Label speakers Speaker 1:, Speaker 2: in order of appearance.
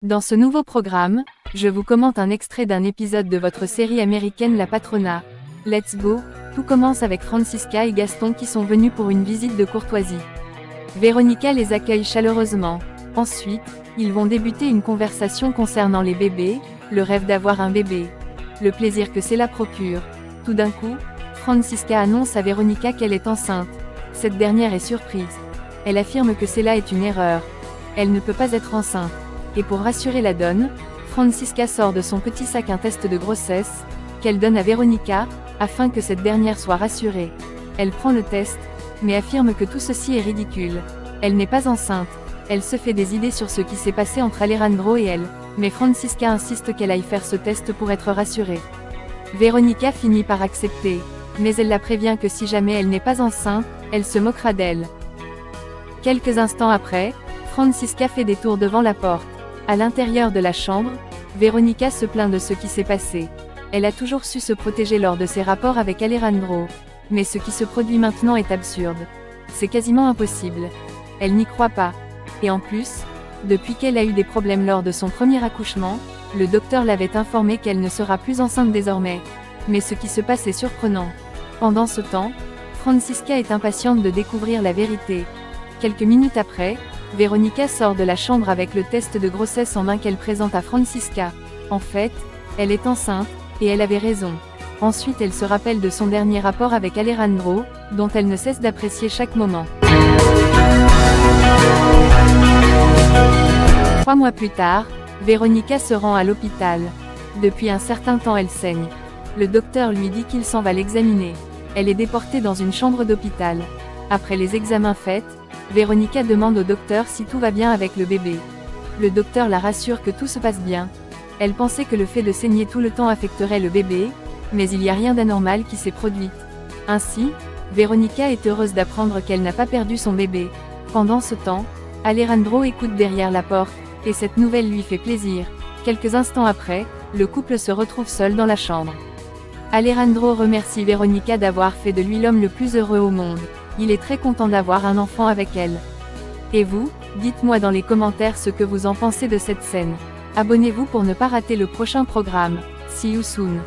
Speaker 1: Dans ce nouveau programme, je vous commente un extrait d'un épisode de votre série américaine La Patrona. Let's go! Tout commence avec Francisca et Gaston qui sont venus pour une visite de courtoisie. Véronica les accueille chaleureusement. Ensuite, ils vont débuter une conversation concernant les bébés, le rêve d'avoir un bébé, le plaisir que cela procure. Tout d'un coup, Francisca annonce à Véronica qu'elle est enceinte. Cette dernière est surprise. Elle affirme que cela est une erreur. Elle ne peut pas être enceinte. Et pour rassurer la donne, Francisca sort de son petit sac un test de grossesse, qu'elle donne à Véronica, afin que cette dernière soit rassurée. Elle prend le test, mais affirme que tout ceci est ridicule. Elle n'est pas enceinte. Elle se fait des idées sur ce qui s'est passé entre Alejandro et elle, mais Francisca insiste qu'elle aille faire ce test pour être rassurée. Véronica finit par accepter, mais elle la prévient que si jamais elle n'est pas enceinte, elle se moquera d'elle. Quelques instants après, Francisca fait des tours devant la porte. À l'intérieur de la chambre, Véronica se plaint de ce qui s'est passé. Elle a toujours su se protéger lors de ses rapports avec Alejandro. Mais ce qui se produit maintenant est absurde. C'est quasiment impossible. Elle n'y croit pas. Et en plus, depuis qu'elle a eu des problèmes lors de son premier accouchement, le docteur l'avait informé qu'elle ne sera plus enceinte désormais. Mais ce qui se passe est surprenant. Pendant ce temps, Francisca est impatiente de découvrir la vérité. Quelques minutes après, Véronica sort de la chambre avec le test de grossesse en main qu'elle présente à Francisca. En fait, elle est enceinte, et elle avait raison. Ensuite elle se rappelle de son dernier rapport avec Alejandro, dont elle ne cesse d'apprécier chaque moment. 3 mois plus tard, Véronica se rend à l'hôpital. Depuis un certain temps elle saigne. Le docteur lui dit qu'il s'en va l'examiner. Elle est déportée dans une chambre d'hôpital. Après les examens faits, Véronica demande au docteur si tout va bien avec le bébé. Le docteur la rassure que tout se passe bien. Elle pensait que le fait de saigner tout le temps affecterait le bébé, mais il n'y a rien d'anormal qui s'est produit. Ainsi, Véronica est heureuse d'apprendre qu'elle n'a pas perdu son bébé. Pendant ce temps, Alejandro écoute derrière la porte, et cette nouvelle lui fait plaisir. Quelques instants après, le couple se retrouve seul dans la chambre. Alejandro remercie Véronica d'avoir fait de lui l'homme le plus heureux au monde. Il est très content d'avoir un enfant avec elle. Et vous, dites-moi dans les commentaires ce que vous en pensez de cette scène. Abonnez-vous pour ne pas rater le prochain programme. See you soon.